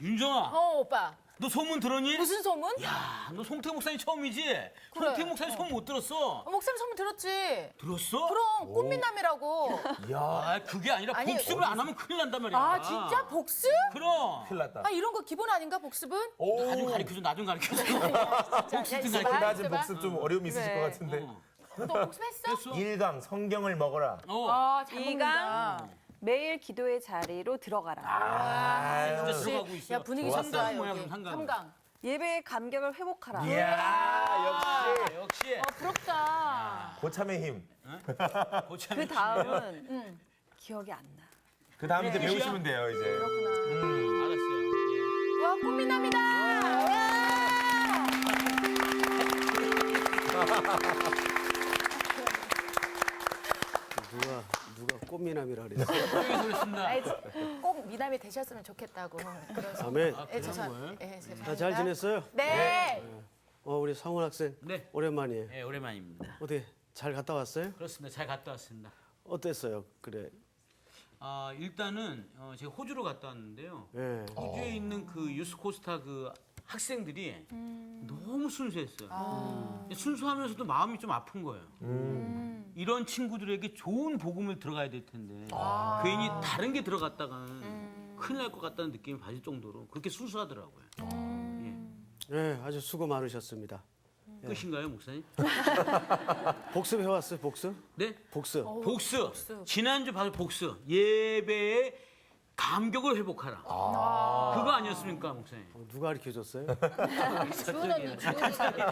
윤정아, 오빠. 너 소문 들었니? 무슨 소문? 야, 너 송태 목사님 처음이지? 그래. 송태 목사님 소문 못 들었어? 목사님 소문 들었지? 들었어? 그럼 꽃미남이라고. 야, 그게 아니라 아니, 복습을 안 하면 큰일 난단 말이야. 아 진짜 복습? 그럼. 큰일 났다. 아 이런 거 기본 아닌가 복습은? 나중 가르쳐줘, 나중 가르쳐줘. 복습 좀 있어봐. 가르쳐줘. 낮은 복습 좀 어려움이 있으실 것 같은데. 너 복습했어? 됐어? 1강 성경을 먹어라. 아잘 이강. 먹는다. 매일 기도의 자리로 들어가라. 진짜 역시 들어가고 있어. 야 분위기 좋았어. 좋다 뭐야, 여기. 그럼 상관. 삼강. 예배의 감격을 회복하라. 이야, 역시. 역시. 부럽다. 고참의 힘. 고참이 그 다음은 기억이 안 나. 그 다음 이제 배우시면 돼요, 이제. 알았어요. 예. 와 꽃미남이다. 누가 꽃미남이라 그랬어. 여기서 그랬습니다. 꼭 미남이 되셨으면 좋겠다고. 그래서. 아멘. 예, 죄송합니다. 다 잘 지냈어요? 네. 우리 상훈 학생. 네. 오랜만이에요. 네, 오랜만입니다. 어떻게 잘 갔다 왔어요? 그렇습니다. 잘 갔다 왔습니다. 어땠어요? 그래. 일단은 제가 호주로 갔다 왔는데요. 예. 호주에 있는 그 유스코스타 그 학생들이 너무 순수했어요. 순수하면서도 마음이 좀 아픈 거예요. 이런 친구들에게 좋은 복음을 들어가야 될 텐데 괜히 다른 게 들어갔다가는 큰일 날 것 같다는 느낌이 받을 정도로 그렇게 순수하더라고요. 예, 아주 수고 많으셨습니다. 끝인가요, 목사님? 복습 해왔어요, 복습? 네? 복습. 복수. 지난주 바로 복수. 예배의 감격을 회복하라. 그거 아니었습니까, 목사님? 누가 가르쳐 줬어요? 주은언니.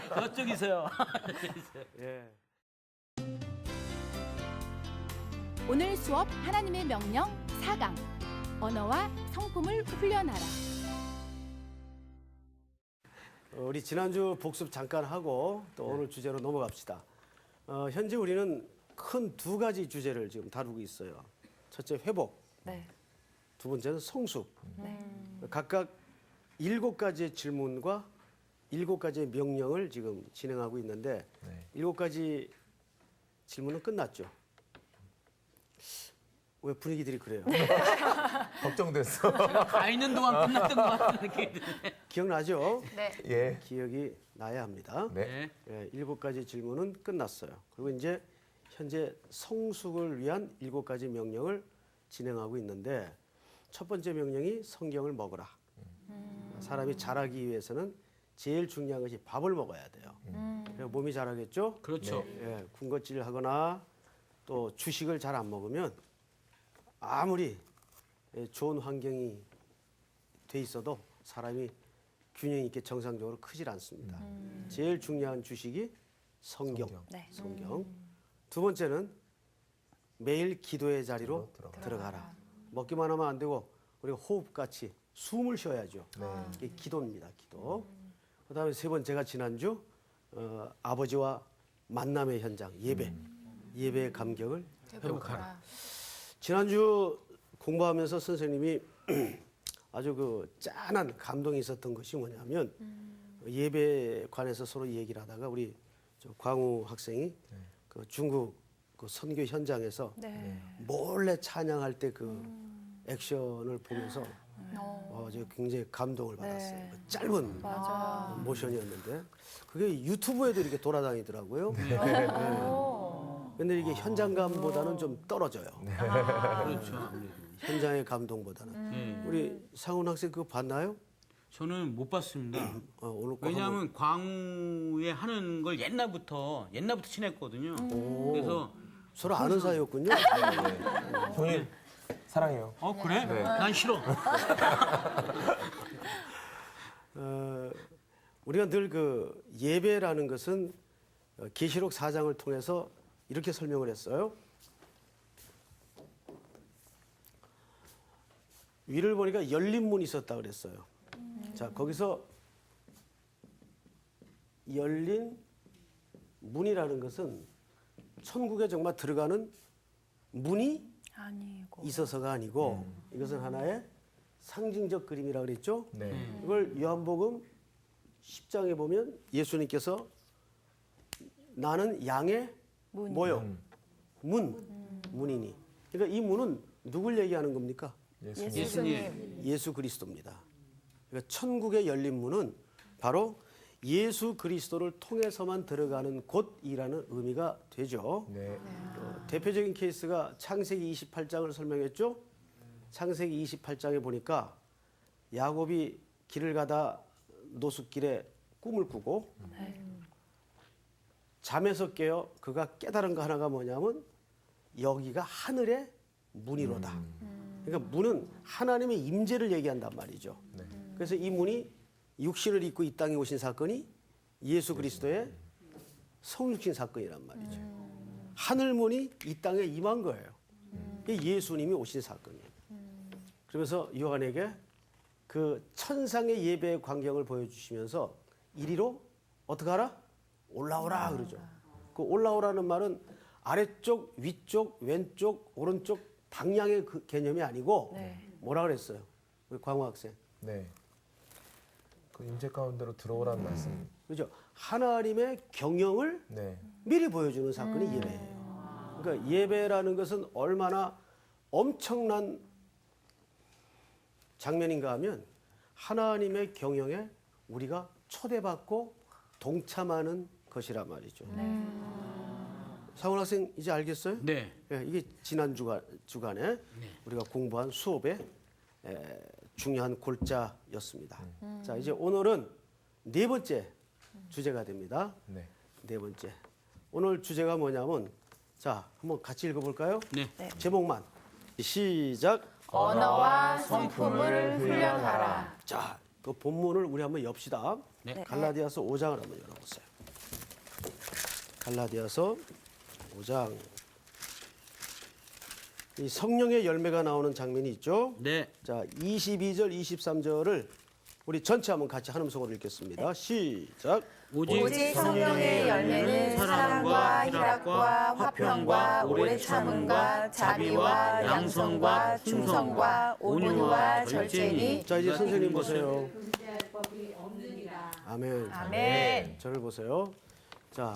저쪽이세요. 예. 오늘 수업 하나님의 명령 4강 언어와 성품을 훈련하라. 우리 지난주 복습 잠깐 하고 또 오늘 주제로 넘어갑시다. 현재 우리는 큰 두 가지 주제를 지금 다루고 있어요. 첫째 회복, 네. 두 번째는 성숙. 네. 각각 7가지의 질문과 7가지의 명령을 지금 진행하고 있는데 네. 7가지 질문은 끝났죠. 왜 분위기들이 그래요? 걱정됐어. 가 있는 동안 끝났던 것 같은 느낌이 드네. 기억나죠? 네. 예. 기억이 나야 합니다. 네. 예, 7가지 질문은 끝났어요. 그리고 이제 현재 성숙을 위한 7가지 명령을 진행하고 있는데 첫 번째 명령이 성경을 먹어라. 사람이 자라기 위해서는 제일 중요한 것이 밥을 먹어야 돼요. 그래야 몸이 자라겠죠? 그렇죠. 예, 군것질 하거나 또 주식을 잘 안 먹으면 아무리 좋은 환경이 돼 있어도 사람이 균형 있게 정상적으로 크질 않습니다. 제일 중요한 주식이 성경. 네. 성경. 두 번째는 매일 기도의 자리로 들어가라. 먹기만 하면 안 되고 우리가 호흡같이 숨을 쉬어야죠. 이게 기도입니다. 기도. 그다음에 세 번째가 지난주 아버지와 만남의 현장 예배. 예배의 감격을 회복하라. 지난주 공부하면서 선생님이 아주 그 짠한 감동이 있었던 것이 뭐냐면 예배에 관해서 서로 얘기를 하다가 우리 저 광우 학생이 그 중국 그 선교 현장에서 네. 몰래 찬양할 때 그 액션을 보면서 저 굉장히 감동을 받았어요. 네. 그 짧은 모션이었는데 그게 유튜브에도 이렇게 돌아다니더라고요. 네. 근데 이게 현장감보다는 좀 떨어져요. 그렇죠. 현장의 감동보다는. 우리 상훈 학생 그거 봤나요? 저는 못 봤습니다. 오늘 꼭 왜냐하면 광우에 하는 걸 옛날부터 친했거든요. 그래서 서로 아는 사이였군요. 형님, 사랑해요. 그래? 난 싫어. 우리가 늘 그 예배라는 것은 계시록 4장을 통해서 이렇게 설명을 했어요. 위를 보니까 열린 문이 있었다 그랬어요. 자, 거기서 열린 문이라는 것은 천국에 정말 들어가는 문이 아니고. 있어서가 아니고 이것은 하나의 상징적 그림이라고 그랬죠. 네. 이걸 요한복음 10장에 보면 예수님께서 나는 양의 뭐요? 문이니. 그러니까 이 문은 누굴 얘기하는 겁니까? 예수님. 예수 그리스도입니다. 그러니까 천국의 열린 문은 바로 예수 그리스도를 통해서만 들어가는 곳이라는 의미가 되죠. 네. 대표적인 케이스가 창세기 28장을 설명했죠. 창세기 28장에 보니까 야곱이 길을 가다 노숙길에 꿈을 꾸고 잠에서 깨어 그가 깨달은 거 하나가 뭐냐면 여기가 하늘의 문이로다. 그러니까 문은 하나님의 임재를 얘기한단 말이죠. 그래서 이 문이 육신을 입고 이 땅에 오신 사건이 예수 그리스도의 성육신 사건이란 말이죠. 하늘 문이 이 땅에 임한 거예요. 이게 예수님이 오신 사건이에요. 그러면서 요한에게 그 천상의 예배의 광경을 보여주시면서 이리로 어떻게 하라? 올라오라 그러죠. 그 올라오라는 말은 아래쪽, 위쪽, 왼쪽, 오른쪽 방향의 그 개념이 아니고 뭐라 그랬어요? 우리 광호 학생. 네. 그 임재 가운데로 들어오라는 말씀. 그죠? 하나님의 경영을 네. 미리 보여주는 사건이 예배예요. 그러니까 예배라는 것은 얼마나 엄청난 장면인가 하면 하나님의 경영에 우리가 초대받고 동참하는 것이란 말이죠. 상원 학생 이제 알겠어요? 네. 예, 이게 지난 주간에 우리가 공부한 수업의 중요한 골자였습니다. 자, 이제 오늘은 네 번째 주제가 됩니다. 네. 네 번째. 오늘 주제가 뭐냐면 자, 한번 같이 읽어볼까요? 네. 제목만 시작. 언어와 성품을 훈련하라. 자, 그 본문을 우리 한번 엽시다. 네. 갈라디아서 5장을 한번 열어보세요. 갈라디아서 5장. 이 성령의 열매가 나오는 장면이 있죠. 네. 자, 22절, 23절을 우리 전체 한번 같이 한 음성으로 읽겠습니다. 시작. 오직 성령의 열매는 사랑과 희락과 화평과 오래 참음과 자비와 양성과 충성과 온유와 절제니. 자, 이제 선생님 보세요. 아멘. 아멘. 저를 보세요. 자,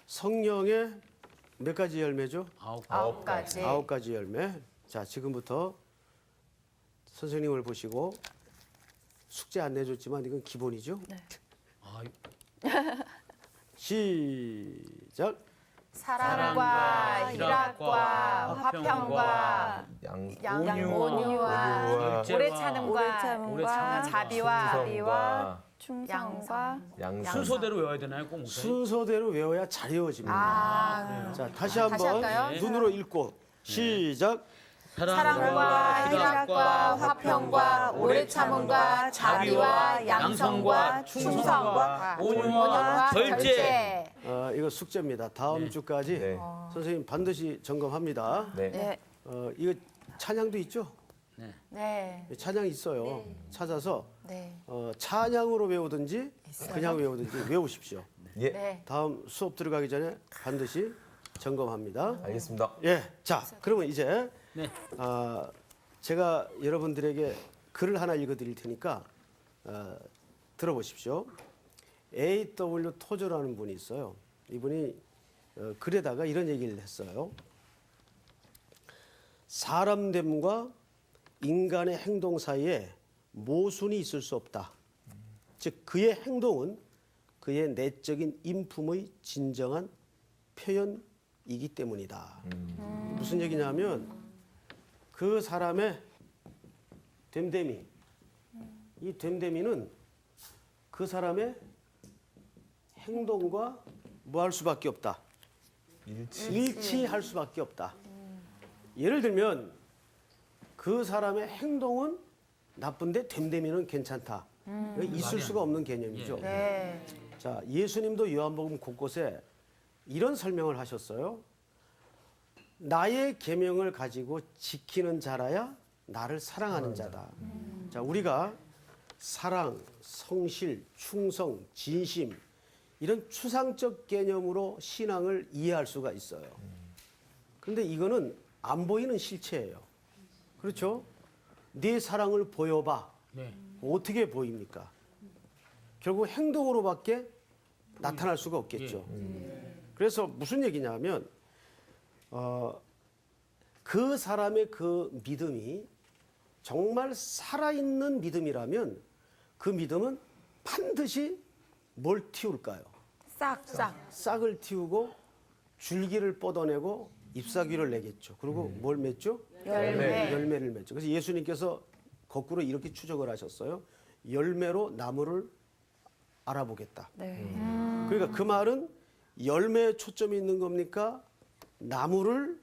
성령의 몇 가지 열매죠? 9가지. 9가지 열매. 자, 지금부터 선생님을 보시고 숙제 안 내줬지만 이건 기본이죠? 아, 시작. 사랑과 희락과 화평과 온유와 오래 참음과 오래 참음과 자비와 충성과 양성. 순서대로 외워야 되나요, 꼭 목사님? 순서대로 외워야 잘 외워집니다. 아, 자, 다시 한번 할까요? 눈으로 읽고 시작. 사랑과 희락과 화평과 오래 참음과 자비와 양성과 충성과 온유와 절제. 이거 숙제입니다. 다음 주까지 네. 선생님 반드시 점검합니다. 네. 네. 이거 찬양도 있죠? 네. 찬양 있어요. 찾아서 네. 찬양으로 외우든지 그냥 외우든지 외우십시오. 예. 네. 다음 수업 들어가기 전에 반드시 점검합니다. 알겠습니다. 예, 자, 그러면 이제 네. 제가 여러분들에게 글을 하나 읽어드릴 테니까 들어보십시오. A.W. 토저라는 분이 있어요. 이분이 글에다가 이런 얘기를 했어요. 사람됨과 인간의 행동 사이에 모순이 있을 수 없다. 즉 그의 행동은 그의 내적인 인품의 진정한 표현이기 때문이다. 무슨 얘기냐면 그 사람의 됨됨이, 이 됨됨이는 그 사람의 행동과 뭐 할 수밖에 없다. 일치할 수밖에 없다. 예를 들면 그 사람의 행동은 나쁜데 됨됨이는 괜찮다. 이거 있을 수가 없는 개념이죠. 네. 자, 예수님도 요한복음 곳곳에 이런 설명을 하셨어요. 나의 계명을 가지고 지키는 자라야 나를 사랑하는 자다. 자, 우리가 사랑, 성실, 충성, 진심 이런 추상적 개념으로 신앙을 이해할 수가 있어요. 그런데 이거는 안 보이는 실체예요. 그렇죠? 네 사랑을 보여봐. 네. 어떻게 보입니까? 결국 행동으로밖에 나타날 수가 없겠죠. 그래서 무슨 얘기냐면 그 사람의 그 믿음이 정말 살아있는 믿음이라면 그 믿음은 반드시 뭘 틔울까요? 싹. 싹을 틔우고 줄기를 뻗어내고 잎사귀를 내겠죠. 그리고 뭘 맺죠? 열매를 맺죠. 그래서 예수님께서 거꾸로 이렇게 추적을 하셨어요. 열매로 나무를 알아보겠다. 그러니까 그 말은 열매에 초점이 있는 겁니까? 나무를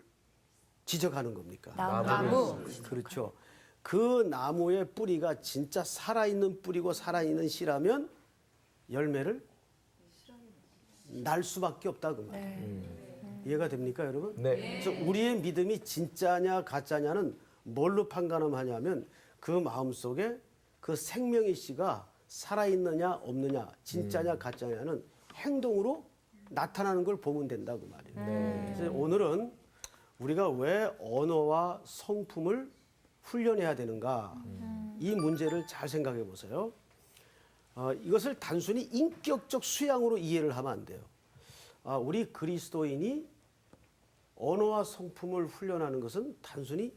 지적하는 겁니까? 나무. 그렇죠. 그 나무의 뿌리가 진짜 살아있는 뿌리고 살아있는 씨라면 열매를 날 수밖에 없다 그 말이에요. 이해가 됩니까, 여러분? 네. 그래서 우리의 믿음이 진짜냐 가짜냐는 뭘로 판가름하냐면 그 마음속에 그 생명의 씨가 살아있느냐 없느냐, 진짜냐 가짜냐는 행동으로 나타나는 걸 보면 된다 그 말이에요. 그래서 오늘은 우리가 왜 언어와 성품을 훈련해야 되는가, 이 문제를 잘 생각해 보세요. 이것을 단순히 인격적 수양으로 이해를 하면 안 돼요. 우리 그리스도인이 언어와 성품을 훈련하는 것은 단순히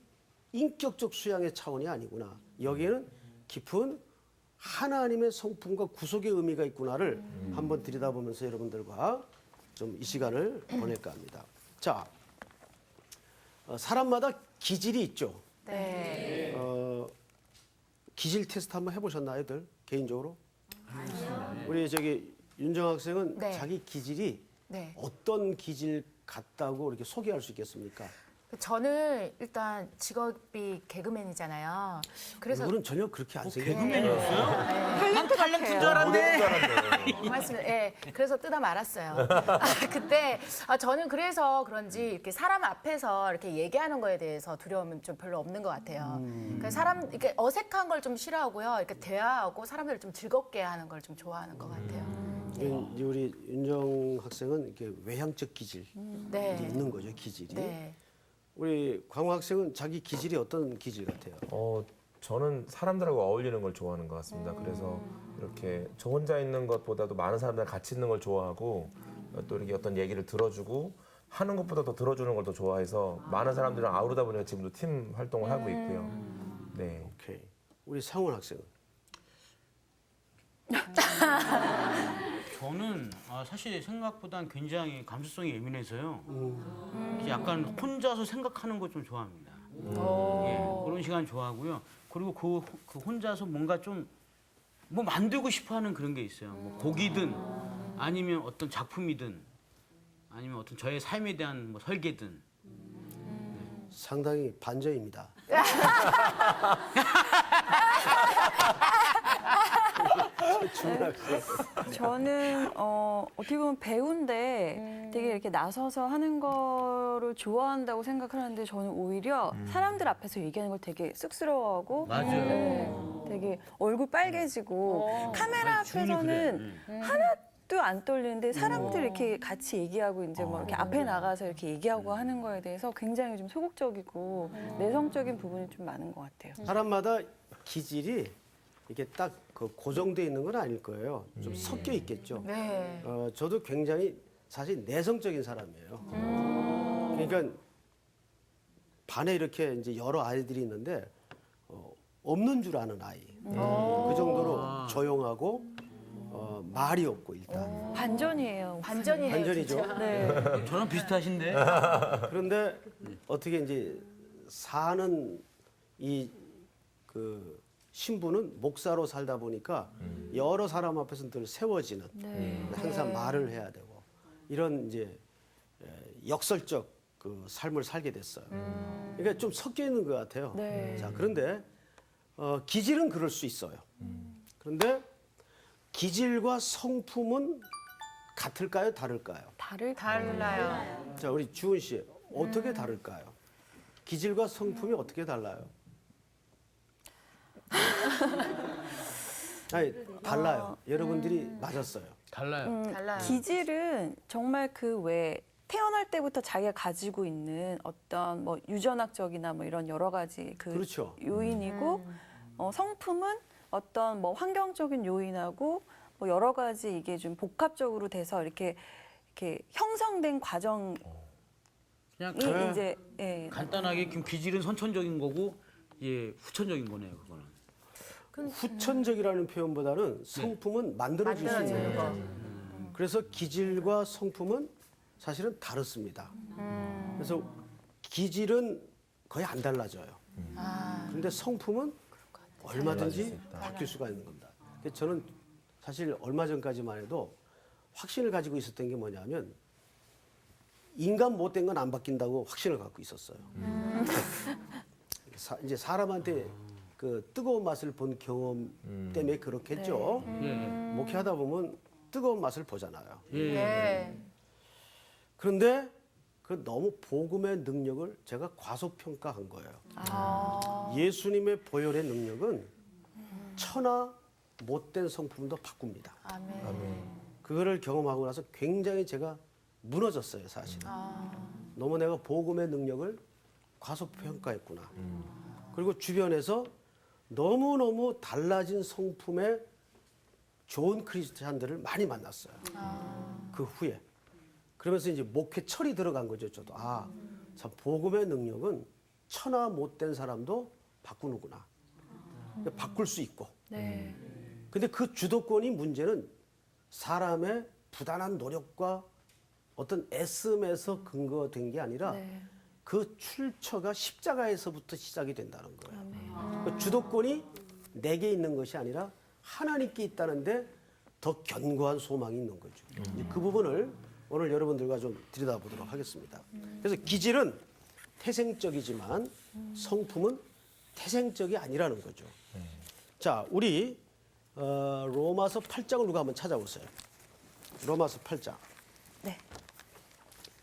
인격적 수양의 차원이 아니구나. 여기에는 깊은 하나님의 성품과 구속의 의미가 있구나를 한번 들여다보면서 여러분들과 좀 이 시간을 보낼까 합니다. 자, 사람마다 기질이 있죠. 네. 기질 테스트 한번 해보셨나요, 애들 개인적으로? 우리 저기 윤정 학생은 네. 자기 기질이 네. 어떤 기질 같다고 이렇게 소개할 수 있겠습니까? 저는 일단 직업이 개그맨이잖아요. 그래서 얼굴은 전혀 그렇게 안 생겨요. 난 탤런트인 줄 알았네. 말씀을, 예. 그래서 뜯어 말았어요. 그때 저는 그래서 그런지 이렇게 사람 앞에서 이렇게 얘기하는 거에 대해서 두려움은 좀 별로 없는 것 같아요. 그러니까 사람 이렇게 어색한 걸 좀 싫어하고요. 이렇게 대화하고 사람들을 좀 즐겁게 하는 걸 좀 좋아하는 것 같아요. 이제 우리 윤정 학생은 이렇게 외향적 기질이 네. 있는 거죠, 기질이. 네. 우리 광호 학생은 자기 기질이 어떤 기질 같아요? 저는 사람들하고 어울리는 걸 좋아하는 것 같습니다. 그래서 이렇게 저 혼자 있는 것보다도 많은 사람들과 같이 있는 걸 좋아하고 또 이렇게 어떤 얘기를 들어주고 하는 것보다 더 들어주는 걸 더 좋아해서 많은 사람들이랑 아우르다 보니까 지금도 팀 활동을 하고 있고요. 네. 오케이. 우리 상훈 학생은? 저는 사실 생각보단 굉장히 감수성이 예민해서요. 약간 혼자서 생각하는 거 좀 좋아합니다. 예, 그런 시간 좋아하고요. 그리고 그 혼자서 뭔가 좀 뭐 만들고 싶어하는 그런 게 있어요. 뭐 곡이든 아니면 어떤 작품이든 아니면 어떤 저의 삶에 대한 뭐 설계든. 상당히 반전입니다. 저는 어떻게 보면 배우인데 되게 이렇게 나서서 하는 거를 좋아한다고 생각하는데 저는 오히려 사람들 앞에서 얘기하는 걸 되게 쑥스러워하고 맞아요. 네, 되게 얼굴 빨개지고 카메라 충분히 앞에서는 그래. 하나도 안 떨리는데 사람들 이렇게 같이 얘기하고 이제 뭐 이렇게 앞에 나가서 이렇게 얘기하고 하는 거에 대해서 굉장히 좀 소극적이고 내성적인 부분이 좀 많은 것 같아요. 사람마다 기질이 이게 딱 그 고정돼 있는 건 아닐 거예요. 좀 섞여 있겠죠. 네. 저도 굉장히 사실 내성적인 사람이에요. 그러니까 반에 이렇게 이제 여러 아이들이 있는데 없는 줄 아는 아이. 그 정도로 조용하고 말이 없고 일단 반전이에요. 반전이에요. 반전이죠. 진짜. 네. 저랑 비슷하신데. 그런데 어떻게 이제 사는 이 그 신부는 목사로 살다 보니까 여러 사람 앞에서 늘 세워지는 항상 말을 해야 되고 이런 이제 역설적 그 삶을 살게 됐어요. 그러니까 좀 섞여 있는 것 같아요. 네. 자, 그런데 기질은 그럴 수 있어요. 그런데 기질과 성품은 같을까요, 다를까요? 달라요. 자, 우리 주은 씨 어떻게 다를까요? 기질과 성품이 어떻게 달라요? 아니, 달라요. 여러분들이 맞았어요. 달라요. 달라요. 기질은 정말 그 외 태어날 때부터 자기가 가지고 있는 어떤 뭐 유전학적이나 뭐 이런 여러 가지 그 그렇죠. 요인이고 성품은 어떤 뭐 환경적인 요인하고 뭐 여러 가지 이게 좀 복합적으로 돼서 이렇게 형성된 과정이 그냥 이제 예. 간단하게 기질은 선천적인 거고 예, 후천적인 거네요, 그거는. 후천적이라는 표현보다는 성품은 만들어질 수 있는 거. 그래서 기질과 성품은 사실은 다릅니다. 그래서 기질은 거의 안 달라져요. 그런데 성품은 얼마든지 바뀔 수가 있는 겁니다. 그래서 저는 사실 얼마 전까지만 해도 확신을 가지고 있었던 게 뭐냐면 인간 못된 건 안 바뀐다고 확신을 갖고 있었어요. 이제 사람한테 그 뜨거운 맛을 본 경험 때문에 그렇겠죠. 목회하다 보면 뜨거운 맛을 보잖아요. 네. 그런데 그 너무 복음의 능력을 제가 과소평가한 거예요. 예수님의 보혈의 능력은 천하 못된 성품도 바꿉니다. 아멘. 그거를 경험하고 나서 굉장히 제가 무너졌어요, 사실은. 너무 내가 복음의 능력을 과소평가했구나. 그리고 주변에서 너무너무 달라진 성품의 좋은 크리스찬들을 많이 만났어요. 그 후에. 그러면서 이제 목회 철이 들어간 거죠, 저도. 참 복음의 능력은 천하 못된 사람도 바꾸는구나. 바꿀 수 있고. 네. 근데 그 주도권이 문제는 사람의 부단한 노력과 어떤 애씀에서 근거된 게 아니라 네. 그 출처가 십자가에서부터 시작이 된다는 거예요. 그 주도권이 내게 있는 것이 아니라 하나님께 있다는데 더 견고한 소망이 있는 거죠. 이제 그 부분을 오늘 여러분들과 좀 들여다보도록 하겠습니다. 그래서 기질은 태생적이지만 성품은 태생적이 아니라는 거죠. 자, 우리 로마서 8장을 누가 한번 찾아보세요. 로마서 8장. 네.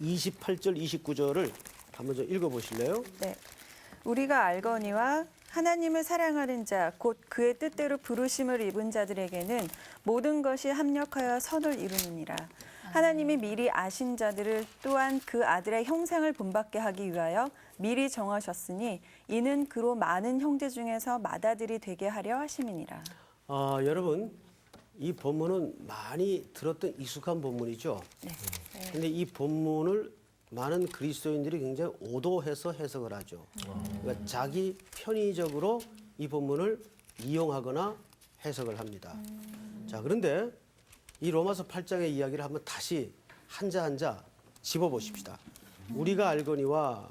28절, 29절을 한번 좀 읽어보실래요? 네. 우리가 알거니와 하나님을 사랑하는 자, 곧 그의 뜻대로 부르심을 입은 자들에게는 모든 것이 합력하여 선을 이루느니라. 하나님이 미리 아신 자들을 또한 그 아들의 형상을 본받게 하기 위하여 미리 정하셨으니 이는 그로 많은 형제 중에서 맏아들이 되게 하려 하심이니라. 여러분, 이 본문은 많이 들었던 익숙한 본문이죠. 근데 이 본문을 많은 그리스도인들이 굉장히 오도해서 해석을 하죠. 그러니까 자기 편의적으로 이 본문을 이용하거나 해석을 합니다. 자, 그런데 이 로마서 8장의 이야기를 한번 다시 한자 한자 집어보십시다. 우리가 알거니와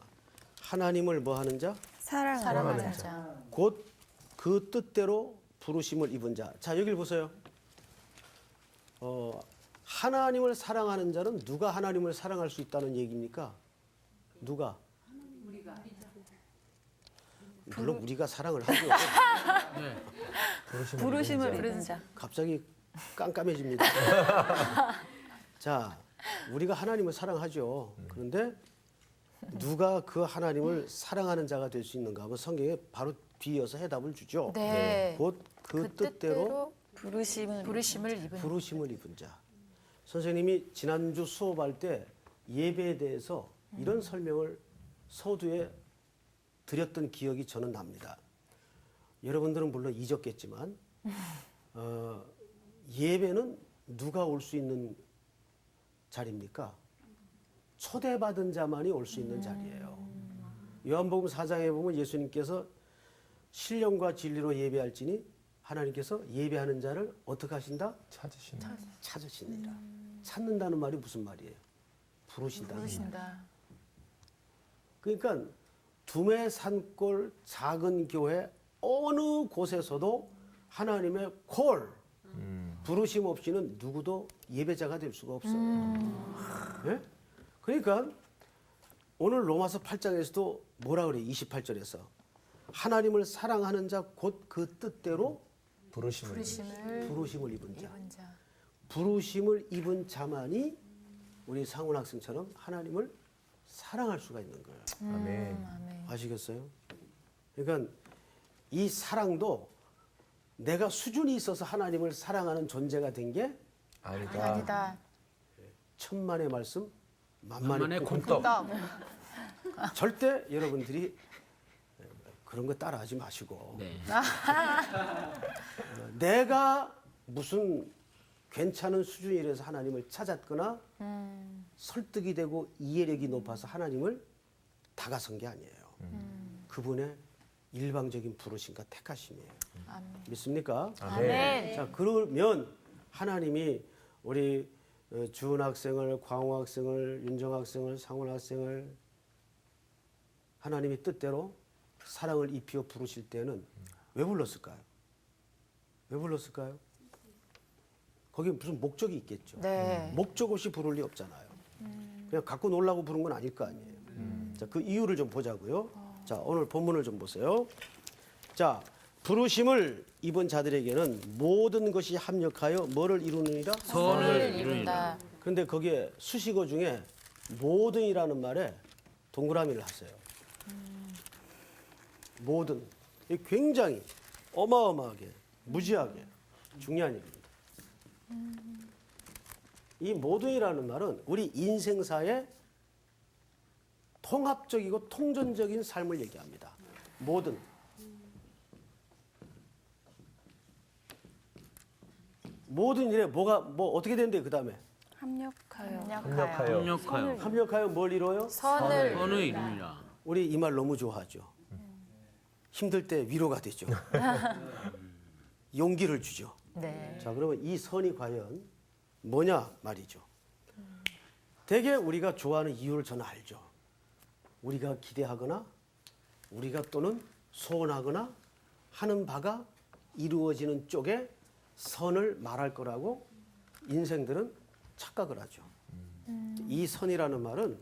하나님을 뭐 하는 자? 사랑하는 자. 자. 곧 그 뜻대로 부르심을 입은 자. 자, 여기를 보세요. 하나님을 사랑하는 자는 누가 하나님을 사랑할 수 있다는 얘기입니까? 누가? 물론 우리가 사랑을 하죠. 부르심을 입은 자. 갑자기 깜깜해집니다. 자, 우리가 하나님을 사랑하죠. 그런데 누가 그 하나님을 사랑하는 자가 될 수 있는가 하면 성경에 바로 뒤이어서 해답을 주죠. 네. 곧 그 뜻대로 부르심을 입은 입은 자. 선생님이 지난주 수업할 때 예배에 대해서 이런 설명을 서두에 드렸던 기억이 저는 납니다. 여러분들은 물론 잊었겠지만 예배는 누가 올 수 있는 자리입니까? 초대받은 자만이 올 수 있는 자리예요. 요한복음 4장에 보면 예수님께서 신령과 진리로 예배할지니 하나님께서 예배하는 자를 어떻게 하신다? 찾으시니라. 찾는다는 말이 무슨 말이에요? 부르신다는 말이에요. 부르신다. 그러니까 두메 산골 작은 교회 어느 곳에서도 하나님의 콜, 부르심 없이는 누구도 예배자가 될 수가 없어요. 예? 그러니까 오늘 로마서 8장에서도 뭐라 그래요? 28절에서 하나님을 사랑하는 자 곧 그 뜻대로 부르심을 부르심을 입은 자. 입은 자. 부르심을 입은 자만이 우리 상훈 학생처럼 하나님을 사랑할 수가 있는 거예요. 아멘. 아시겠어요? 그러니까 이 사랑도 내가 수준이 있어서 하나님을 사랑하는 존재가 된 게 아니다. 천만의 말씀, 만만의 만만의 콩떡. 떡. 절대 여러분들이 그런 거 따라하지 마시고 네. 내가 무슨 괜찮은 수준이라서 하나님을 찾았거나 설득이 되고 이해력이 높아서 하나님을 다가선 게 아니에요. 그분의 일방적인 부르심과 택하심이에요. 믿습니까? 아멘. 자, 그러면 하나님이 우리 주은 학생을, 광호 학생을, 윤정 학생을, 상훈 학생을 하나님이 뜻대로 사랑을 입히어 부르실 때는 왜 불렀을까요? 왜 불렀을까요? 거기 무슨 목적이 있겠죠. 네. 목적 없이 부를 리 없잖아요. 그냥 갖고 놀라고 부른 건 아닐 거 아니에요. 자, 그 이유를 좀 보자고요. 자, 오늘 본문을 좀 보세요. 자, 부르심을 입은 자들에게는 모든 것이 합력하여 뭐를 이루느니라? 선을 이룬다. 그런데 거기에 수식어 중에 모든이라는 말에 동그라미를 하세요. 모든. 이게 굉장히 어마어마하게, 무지하게 중요한 얘기입니다. 이 모든이라는 말은 우리 인생사의 통합적이고 통전적인 삶을 얘기합니다. 모든. 모든 일에 뭐 어떻게 되는데 그 다음에 합력하여. 합력하여. 협력하여 합력하여 뭘 이뤄요? 선을 선을 이루니라. 우리 이 말 너무 좋아하죠. 힘들 때 위로가 되죠. 용기를 주죠. 네. 자, 그러면 이 선이 과연 뭐냐 말이죠. 되게 우리가 좋아하는 이유를 저는 알죠. 우리가 기대하거나 우리가 또는 소원하거나 하는 바가 이루어지는 쪽에 선을 말할 거라고 인생들은 착각을 하죠. 이 선이라는 말은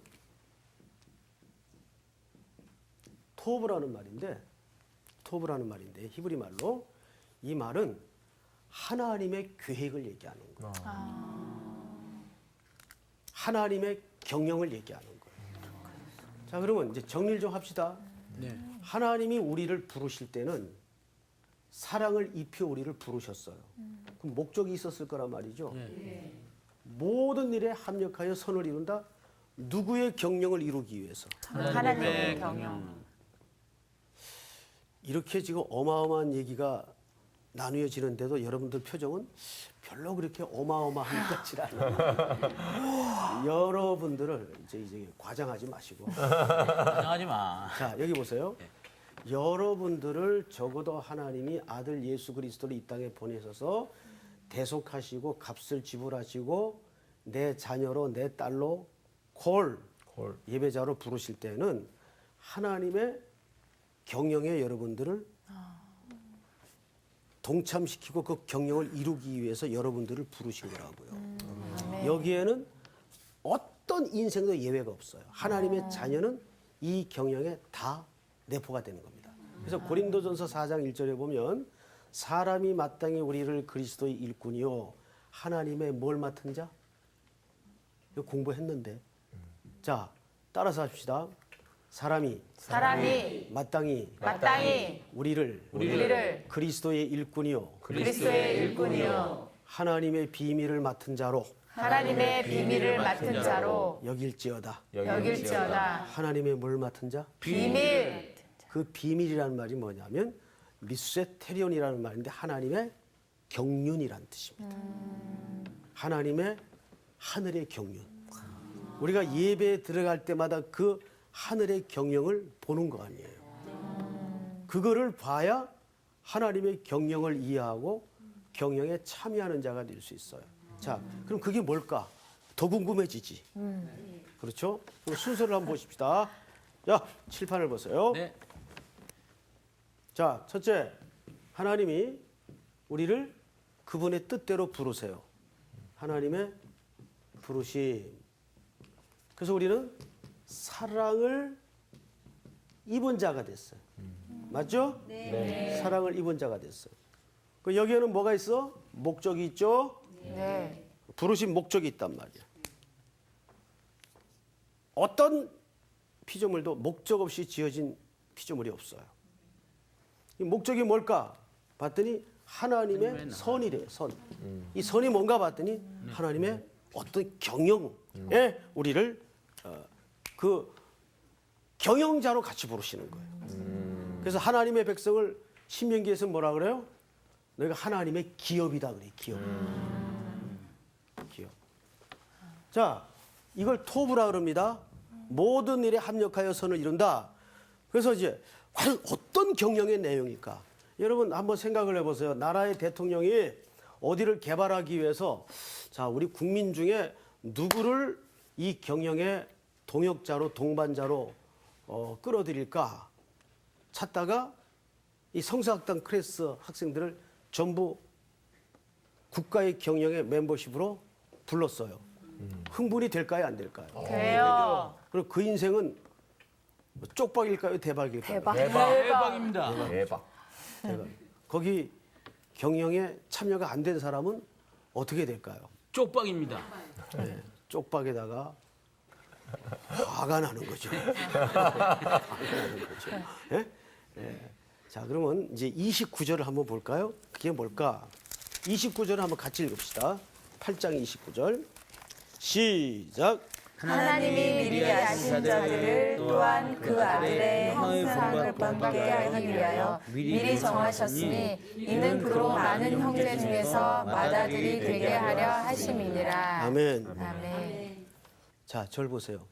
토브라는 말인데 히브리 말로 이 말은 하나님의 계획을 얘기하는 거예요. 하나님의 경영을 얘기하는 거예요. 자, 그러면 이제 정리를 좀 합시다. 네. 하나님이 우리를 부르실 때는 사랑을 입혀 우리를 부르셨어요. 그럼 목적이 있었을 거란 말이죠. 네. 모든 일에 합력하여 선을 이룬다. 누구의 경영을 이루기 위해서? 하나님의 경영. 이렇게 지금 어마어마한 얘기가 나누어지는데도 여러분들 표정은 별로 그렇게 어마어마한 것 같지 않아요. 여러분들을 이제 과장하지 마시고. 걱정하지 마. 자, 여기 보세요. 여러분들을 적어도 하나님이 아들 예수 그리스도를 이 땅에 보내셔서 대속하시고 값을 지불하시고 내 자녀로 내 딸로 콜 예배자로 부르실 때는 하나님의 경영에 여러분들을 동참시키고 그 경영을 이루기 위해서 여러분들을 부르신 거라고요. 여기에는 어떤 인생도 예외가 없어요. 하나님의 자녀는 이 경영에 다 내포가 되는 겁니다. 그래서 고린도전서 4장 1절에 보면 사람이 마땅히 우리를 그리스도의 일꾼이요 하나님의 뭘 맡은 자? 이거 공부했는데. 자, 따라서 합시다. 사람이 마땅히 우리를 그리스도의 일꾼이요 하나님의 비밀을 맡은 자로 여길지어다. 하나님의 뭘 맡은 자? 비밀. 그 비밀이라는 말이 뭐냐면 미수세테리온이라는 말인데 하나님의 경륜이라는 뜻입니다. 하나님의 하늘의 경륜. 우리가 예배에 들어갈 때마다 그 하늘의 경영을 보는 거 아니에요. 그거를 봐야 하나님의 경영을 이해하고 경영에 참여하는 자가 될 수 있어요. 자, 그럼 그게 뭘까? 더 궁금해지지. 그렇죠? 그럼 순서를 한번 보십시다. 자, 칠판을 보세요. 네. 자, 첫째, 하나님이 우리를 그분의 뜻대로 부르세요. 하나님의 부르심. 그래서 우리는 사랑을 입은 자가 됐어요. 맞죠? 네. 사랑을 입은 자가 됐어요. 그 여기에는 뭐가 있어? 목적이 있죠? 네. 부르신 목적이 있단 말이야. 어떤 피조물도 목적 없이 지어진 피조물이 없어요. 이 목적이 뭘까? 봤더니 하나님의 선이래요. 선. 이 선이 뭔가 봤더니 하나님의 어떤 경영에 우리를 그 경영자로 같이 부르시는 거예요. 그래서 하나님의 백성을 신명기에서 뭐라 그래요? 너희가 하나님의 기업이다 그래. 기업. 기업. 자, 이걸 토부라 그럽니다. 모든 일에 합력하여 선을 이룬다. 그래서 이제 과연 어떤 경영의 내용일까? 여러분 한번 생각을 해보세요. 나라의 대통령이 어디를 개발하기 위해서 자 우리 국민 중에 누구를 이 경영의 동역자로 동반자로 끌어들일까 찾다가 이 성서학당 클래스 학생들을 전부 국가의 경영의 멤버십으로 불렀어요. 흥분이 될까요, 안 될까요? 돼요. 그리고 그 인생은 쪽박일까요, 대박일까요? 대박입니다. 대박. 대박. 거기 경영에 참여가 안 된 사람은 어떻게 될까요? 쪽박입니다. 네, 쪽박에다가 화가 나는 거죠. 화가 나는 거죠. 예? 예. 자, 그러면 이제 29절을 한번 볼까요? 그게 뭘까? 29절을 한번 같이 읽읍시다. 8장 29절. 시작. 하나님이 미리 아신 자들을 또한 그 아들의 형상을 본받게 하기 위하여 미리 정하셨으니 이는 그로 많은 형제 중에서 맏아들이 되게 하려 하심이니라. 아멘. 아멘. 자, 절 보세요.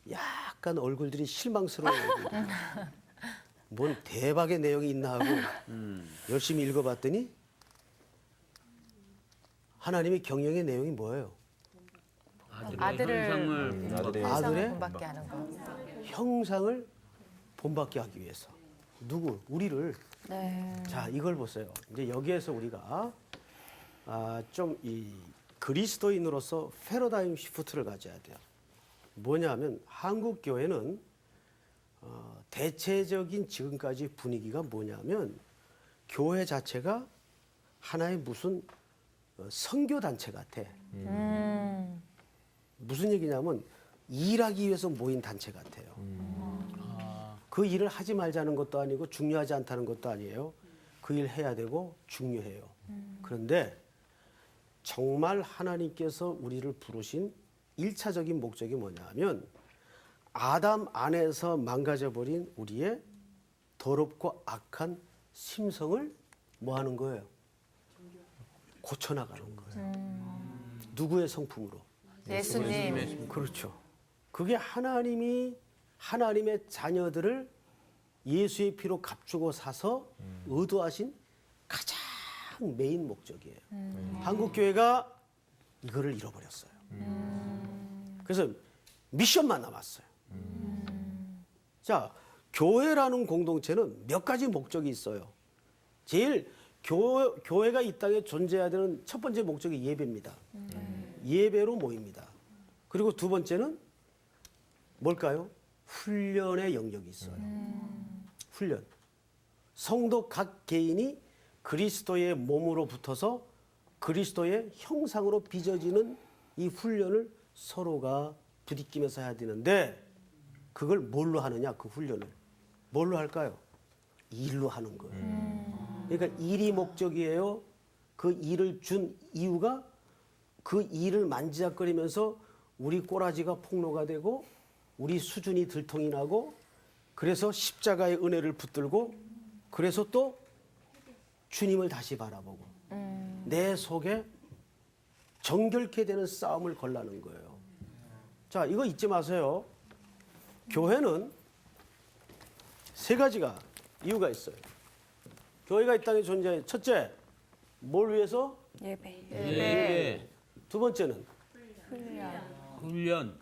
약간 얼굴들이 실망스러워요. 뭔 대박의 내용이 있나 하고 열심히 읽어봤더니 하나님의 경영의 내용이 뭐예요? 아들을 아들의 아들의 본받게 하는 거. 형상을 본받게 하기 위해서. 누구? 우리를. 네. 자, 이걸 보세요. 이제 여기에서 우리가 좀 이 그리스도인으로서 패러다임 시프트를 가져야 돼요. 뭐냐면 한국 교회는 대체적인 지금까지 분위기가 뭐냐면 교회 자체가 하나의 무슨 선교 단체 같아. 무슨 얘기냐면 일하기 위해서 모인 단체 같아요. 그 일을 하지 말자는 것도 아니고 중요하지 않다는 것도 아니에요. 그 일 해야 되고 중요해요. 그런데 정말 하나님께서 우리를 부르신 1차적인 목적이 뭐냐면 아담 안에서 망가져버린 우리의 더럽고 악한 심성을 뭐 하는 거예요? 고쳐나가는 거예요. 누구의 성품으로? 예수님. 그렇죠. 그게 하나님의 자녀들을 예수의 피로 값주고 사서 의도하신 가장 메인 목적이에요. 한국 교회가 이거를 잃어버렸어요. 그래서 미션만 남았어요. 자, 교회라는 공동체는 몇 가지 목적이 있어요. 제일 교회가 이 땅에 존재해야 되는 첫 번째 목적이 예배입니다. 예배로 모입니다. 그리고 두 번째는 뭘까요? 훈련의 영역이 있어요. 훈련. 성도 각 개인이 그리스도의 몸으로 붙어서 그리스도의 형상으로 빚어지는 이 훈련을 서로가 부딪히면서 해야 되는데 그걸 뭘로 하느냐, 그 훈련을. 뭘로 할까요? 일로 하는 거예요. 그러니까 일이 목적이에요. 그 일을 준 이유가 그 일을 만지작거리면서 우리 꼬라지가 폭로가 되고 우리 수준이 들통이 나고 그래서 십자가의 은혜를 붙들고 그래서 또 주님을 다시 바라보고 내 속에 정결케 되는 싸움을 걸라는 거예요. 자, 이거 잊지 마세요. 교회는 세 가지가 이유가 있어요. 교회가 이 땅에 존재해. 첫째, 뭘 위해서? 예배. 예. 두 번째는 훈련.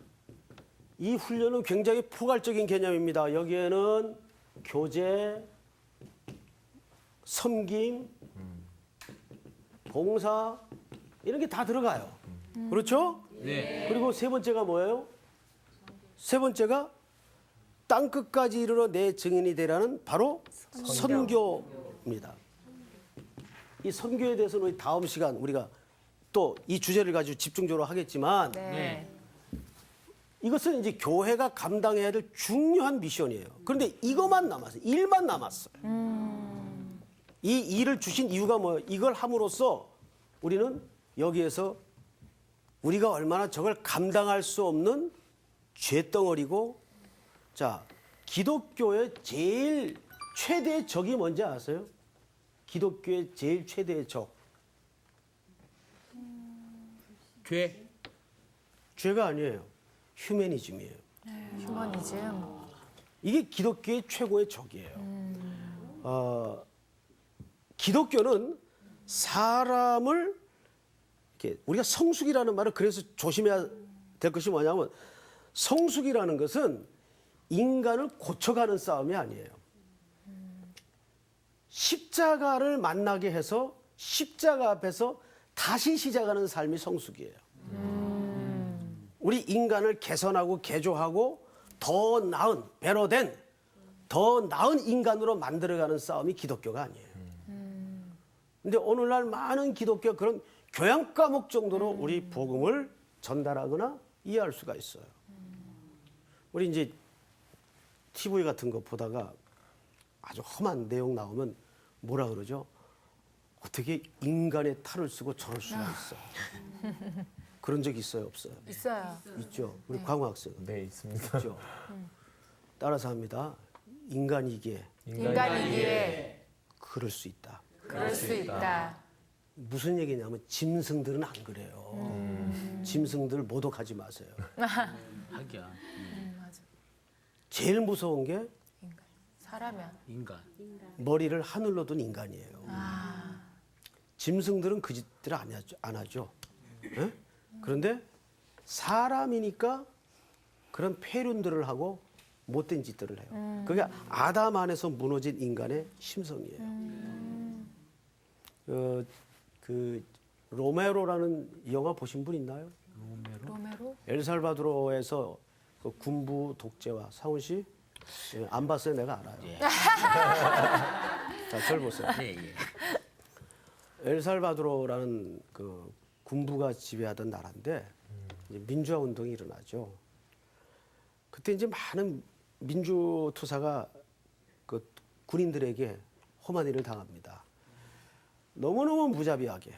이 훈련은 굉장히 포괄적인 개념입니다. 여기에는 교제, 섬김, 봉사 이런 게 다 들어가요. 그렇죠? 네. 그리고 세 번째가 뭐예요? 세 번째가 땅 끝까지 이르러 내 증인이 되라는 바로 선교입니다. 이 선교에 대해서는 우리 다음 시간 우리가 또 이 주제를 가지고 집중적으로 하겠지만 네. 이것은 이제 교회가 감당해야 될 중요한 미션이에요. 그런데 이것만 남았어요. 일만 남았어요. 이 일을 주신 이유가 뭐예요? 이걸 함으로써 우리는 여기에서 우리가 얼마나 저걸 감당할 수 없는 죄덩어리고 자, 기독교의 제일 최대의 적이 뭔지 아세요? 기독교의 제일 최대의 적. 죄. 죄가 아니에요. 휴머니즘이에요. 휴머니즘. 이게 기독교의 최고의 적이에요. 기독교는 사람을 이렇게 우리가 성숙이라는 말을 그래서 조심해야 될 것이 뭐냐면 성숙이라는 것은 인간을 고쳐가는 싸움이 아니에요. 십자가를 만나게 해서 십자가 앞에서 다시 시작하는 삶이 성숙이에요. 우리 인간을 개선하고 개조하고 더 나은, 배로 된, 더 나은 인간으로 만들어가는 싸움이 기독교가 아니에요. 근데 오늘날 많은 기독교 그런 교양 과목 정도로 우리 복음을 전달하거나 이해할 수가 있어요. 우리 이제 TV 같은 거 보다가 아주 험한 내용 나오면 뭐라 그러죠? 어떻게 인간의 탈을 쓰고 저럴 수가 있어? 그런 적 있어요, 없어요? 있어요. 있죠. 우리 광우 학생 네, 있습니다. 있죠. 따라서 합니다. 인간이기에 인간이기에 그럴 수 있다. 그럴 수 있다. 무슨 얘기냐면 짐승들은 안 그래요. 짐승들 모독하지 마세요. 하기야. 제일 무서운 게 사람이야. 인간. 머리를 하늘로 둔 인간이에요. 짐승들은 그 짓들을 안 하죠. 예? 그런데 사람이니까 그런 폐륜들을 하고 못된 짓들을 해요. 그게 아담 안에서 무너진 인간의 심성이에요. 그 로메로라는 영화 보신 분 있나요? 로메로? 엘살바도르에서 그 군부 독재와 상훈 씨? 예, 안 봤어요. 내가 알아요. 자, 저를 보세요. 예, 예. 엘살바도르라는 그 군부가 지배하던 나라인데 이제 민주화 운동이 일어나죠. 그때 이제 많은 민주 투사가 그 군인들에게 험한 일을 당합니다. 너무너무 무자비하게.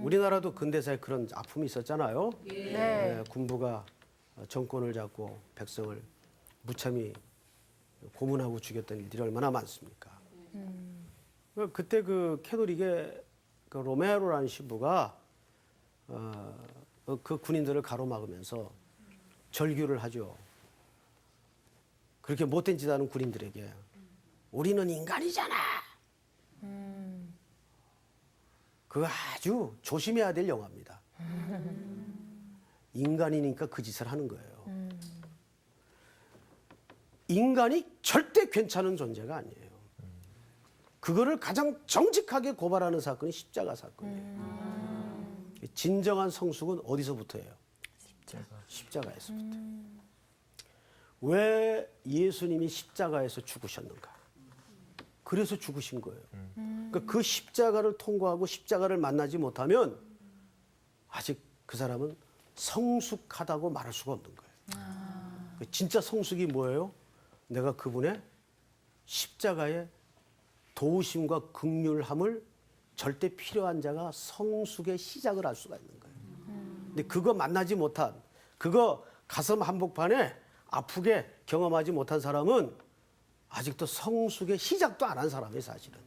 우리나라도 근대사에 그런 아픔이 있었잖아요. 네. 군부가 정권을 잡고 백성을 무참히 고문하고 죽였던 일들이 얼마나 많습니까? 그때 그 캐톨릭의 그 로메로라는 신부가 그 군인들을 가로막으면서 절규를 하죠. 그렇게 못된 짓 하는 군인들에게 우리는 인간이잖아. 그거 아주 조심해야 될 영화입니다. 인간이니까 그 짓을 하는 거예요. 인간이 절대 괜찮은 존재가 아니에요. 그거를 가장 정직하게 고발하는 사건이 십자가 사건이에요. 진정한 성숙은 어디서부터예요? 십자가에서부터. 왜 예수님이 십자가에서 죽으셨는가? 그래서 죽으신 거예요. 그러니까 그 십자가를 통과하고 십자가를 만나지 못하면 아직 그 사람은 성숙하다고 말할 수가 없는 거예요. 진짜 성숙이 뭐예요? 내가 그분의 십자가의 도우심과 긍휼함을 절대 필요한 자가 성숙의 시작을 할 수가 있는 거예요. 근데 그거 만나지 못한, 그거 가슴 한복판에 아프게 경험하지 못한 사람은 아직도 성숙의 시작도 안 한 사람이에요, 사실은.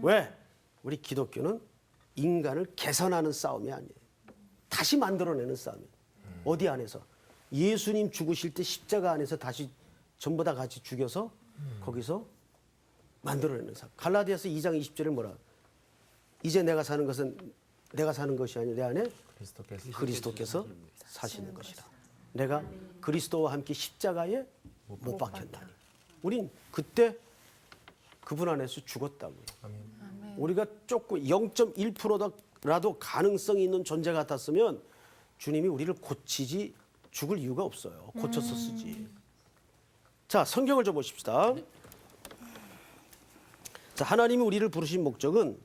왜? 우리 기독교는 인간을 개선하는 싸움이 아니에요. 다시 만들어내는 싸움이에요. 어디 안에서? 예수님 죽으실 때 십자가 안에서 다시 전부 다 같이 죽여서 거기서 만들어내는 싸움. 갈라디아서 2장 20절에 뭐라? 이제 내가 사는 것은 내가 사는 것이 아니라 내 안에 그리스도께서 사시는 것이라. 내가 그리스도와 함께 십자가에 못 박혔다니. 우린 그때 그분 안에서 죽었다고요. 우리가 조금 0.1%라도 가능성이 있는 존재 같았으면 주님이 우리를 고치지 죽을 이유가 없어요. 고쳐서 쓰지. 자, 성경을 좀 보십시다. 자, 하나님이 우리를 부르신 목적은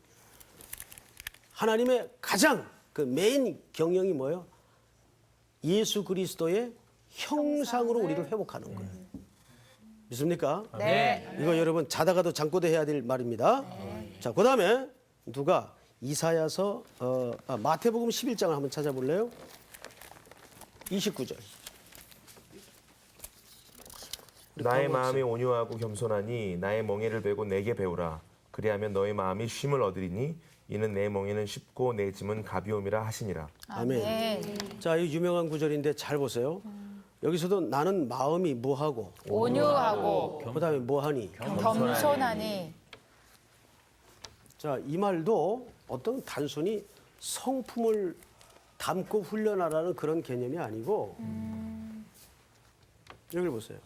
하나님의 가장 그 메인 경영이 뭐예요? 예수 그리스도의 형상으로 우리를 회복하는 거예요. 믿습니까? 네. 이거 여러분 자다가도 잠꼬대 해야 될 말입니다. 자, 그다음에 누가 이사야서 마태복음 11장을 한번 찾아볼래요? 29절. 나의 마음이 온유하고 겸손하니 나의 멍에를 베고 내게 배우라. 그리하면 너의 마음이 쉼을 얻으리니 이는 내 멍에는 쉽고 내 짐은 가벼움이라 하시니라. 아멘. 자, 이 유명한 구절인데 잘 보세요. 여기서도 나는 마음이 뭐하고 온유하고 그다음에 뭐하니 겸손하니 자, 이 말도 어떤 단순히 성품을 담고 훈련하라는 그런 개념이 아니고 여기를 보세요.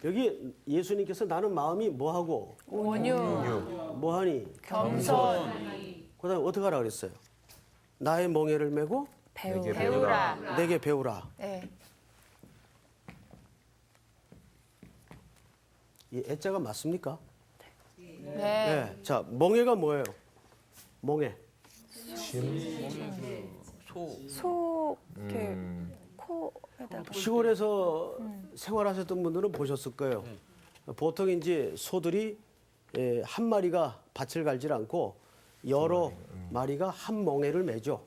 여기 예수님께서 나는 마음이 뭐하고 온유, 뭐하니 겸손, 그다음에 어떻게 하라 그랬어요? 나의 멍에를 메고 배우라. 내게 배우라. 네. 이 애자가 맞습니까? 네. 네. 자, 멍에가 뭐예요? 멍에. 소 이렇게 코에다가 시골에서 생활하셨던 분들은 보셨을 거예요. 보통 이제 소들이 한 마리가 밭을 갈질 않고 여러 마리가 한 멍에를 매죠.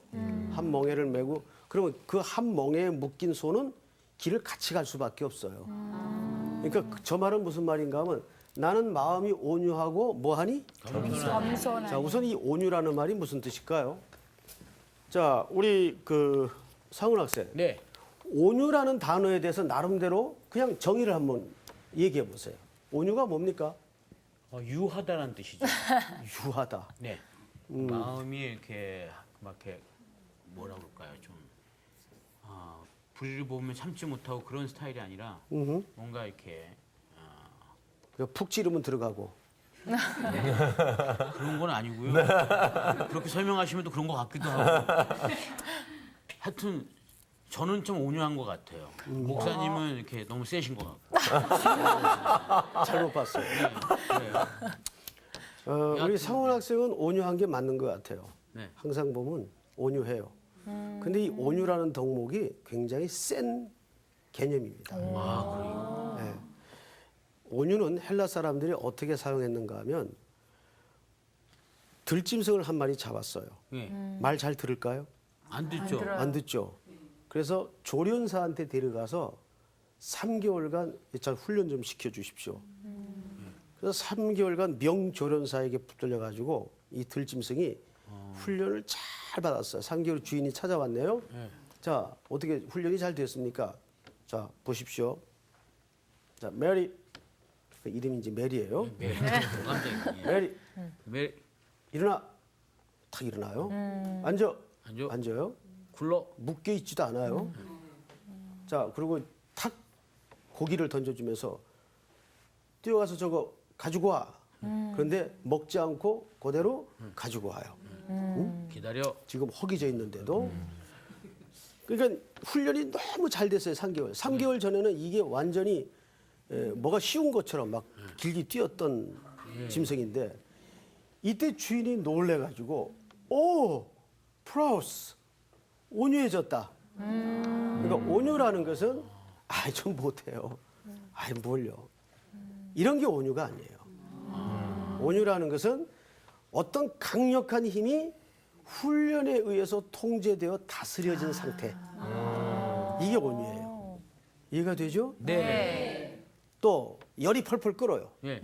한 멍에를 매고 그러면 그 한 멍에에 묶인 소는 길을 같이 갈 수밖에 없어요. 그러니까 저 말은 무슨 말인가 하면 나는 마음이 온유하고 뭐하니? 겸손한. 자, 우선 이 온유라는 말이 무슨 뜻일까요? 자, 우리 그 상훈 학생. 네. 온유라는 단어에 대해서 나름대로 그냥 정의를 한번 얘기해 보세요. 온유가 뭡니까? 유하다라는 뜻이죠. 유하다. 네. 마음이 이렇게 막 이렇게 뭐라 그럴까요? 좀 불의를 보면 참지 못하고 그런 스타일이 아니라 뭔가 이렇게 푹 찌르면 들어가고. 그런 건 아니고요. 그렇게 설명하시면 또 그런 것 같기도 하고. 하여튼 저는 좀 온유한 것 같아요. 목사님은 이렇게 너무 세신 것 같고. 잘못 봤어요. 그래요. 우리 상훈 학생은 온유한 게 맞는 것 같아요. 네. 항상 보면 온유해요. 근데 이 온유라는 덕목이 굉장히 센 개념입니다. 아, 그래요? 네. 온유는 헬라 사람들이 어떻게 사용했는가 하면 들짐승을 한 마리 잡았어요. 네. 말 잘 들을까요? 안 듣죠. 안 듣죠. 그래서 조련사한테 데려가서 3개월간 잘 훈련 좀 시켜주십시오. 그래서 3개월간 명조련사에게 붙들려 가지고 이 들짐승이 훈련을 잘 받았어요. 3개월 주인이 찾아왔네요. 네. 자, 어떻게 훈련이 잘 됐습니까? 자, 보십시오. 자, 메리. 그 이름이 이제 메리예요. 깜짝이야. 메리, 왜 일어나. 탁 일어나요. 앉아. 앉아? 앉아요. 굴러? 묶여 있지도 않아요. 자, 그리고 탁 고기를 던져주면서 뛰어가서 저거 가지고 와. 그런데 먹지 않고 그대로 가지고 와요. 기다려. 지금 허기져 있는데도. 그러니까 훈련이 너무 잘 됐어요, 3개월. 3개월 전에는 이게 완전히 뭐가 쉬운 것처럼 막 길게 뛰었던 짐승인데 이때 주인이 놀래가지고 오, 프라우스, 온유해졌다. 그러니까 온유라는 것은 아이 좀 못해요. 아이 뭘요. 이런 게 온유가 아니에요. 온유라는 것은 어떤 강력한 힘이 훈련에 의해서 통제되어 다스려진 상태. 이게 온유예요. 이해가 되죠? 네. 또 열이 펄펄 끓어요. 네.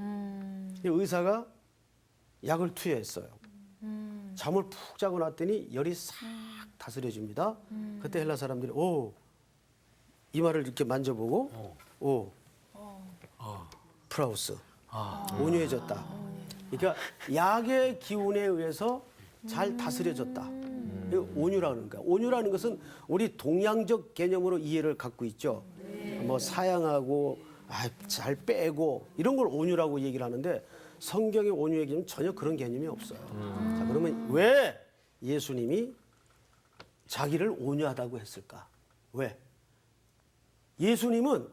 의사가 약을 투여했어요. 잠을 푹 자고 났더니 열이 싹 다스려집니다. 그때 헬라 사람들이 이 말을 이렇게 만져보고 프라우스 온유해졌다. 그러니까 약의 기운에 의해서 잘 다스려졌다. 이거 온유라는 거야. 온유라는 것은 우리 동양적 개념으로 이해를 갖고 있죠. 뭐 사양하고 잘 빼고 이런 걸 온유라고 얘기를 하는데 성경의 온유의 개념은 전혀 그런 개념이 없어요. 자, 그러면 왜 예수님이 자기를 온유하다고 했을까? 왜? 예수님은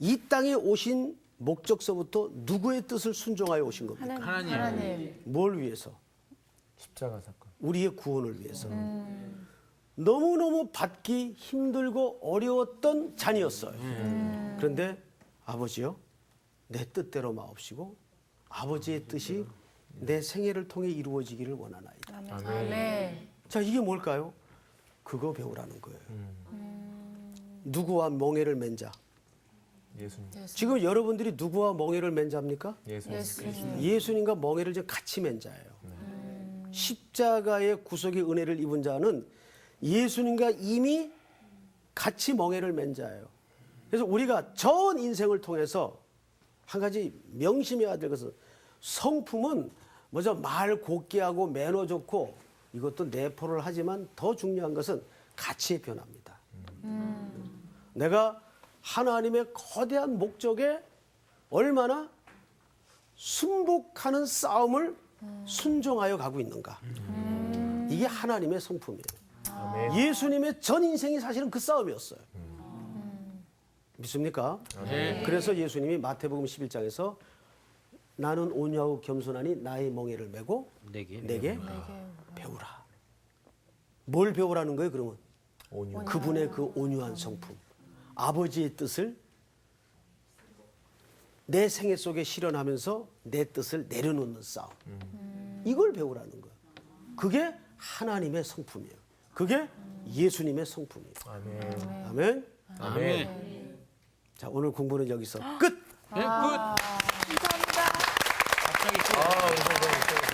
이 땅에 오신 목적서부터 누구의 뜻을 순종하여 오신 겁니까? 하나님. 뭘 위해서? 십자가 사건. 우리의 구원을 위해서. 너무너무 받기 힘들고 어려웠던 잔이었어요. 그런데 아버지요, 내 뜻대로 마옵시고 아버지의 뜻이 내 생애를 통해 이루어지기를 원하나이다. 아멘. 자, 이게 뭘까요? 그거 배우라는 거예요. 누구와 멍에를 맨 자. 예수님. 지금 여러분들이 누구와 멍에를 맨 자입니까? 예수님. 예수님과 멍에를 지금 같이 맨 자예요. 십자가의 구속의 은혜를 입은 자는 예수님과 이미 같이 멍에를 맨 자예요. 그래서 우리가 전 인생을 통해서 한 가지 명심해야 될 것은 성품은 먼저 말 곱게 하고 매너 좋고 이것도 내포를 하지만 더 중요한 것은 가치의 변화입니다. 내가 하나님의 거대한 목적에 얼마나 순복하는 싸움을 순종하여 가고 있는가. 이게 하나님의 성품이에요. 아멘. 예수님의 전 인생이 사실은 그 싸움이었어요. 믿습니까? 네. 그래서 예수님이 마태복음 11장에서 나는 온유하고 겸손하니 나의 멍에를 메고 내게 내게 배우라. 뭘 배우라는 거예요, 그러면? 온유. 그분의 그 온유한 성품. 아버지의 뜻을 내 생애 속에 실현하면서 내 뜻을 내려놓는 싸움. 이걸 배우라는 거예요. 그게 하나님의 성품이에요. 그게 예수님의 성품이에요. 아멘. 아멘. 아멘. 자, 오늘 공부는 여기서 끝. 네, 끝. 감사합니다. 갑자기 끝. 우리 선생님.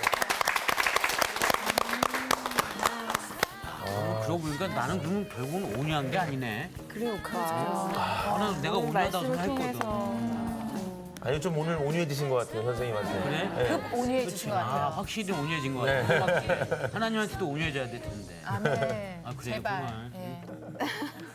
그러고 보니까 나는 그러면 결국은 온유한 게 아니네. 나는 내가 온유하다고 생각했거든. 아니 좀 오늘 온유해지신 것 같아요 선생님한테. 그래? 네. 급 온유해지신 것 아, 같아요. 확실히 온유해진 것 같아. 하나님한테도 온유해져야 될 텐데. 아멘. 아, 그래, 제발. 정말. 예.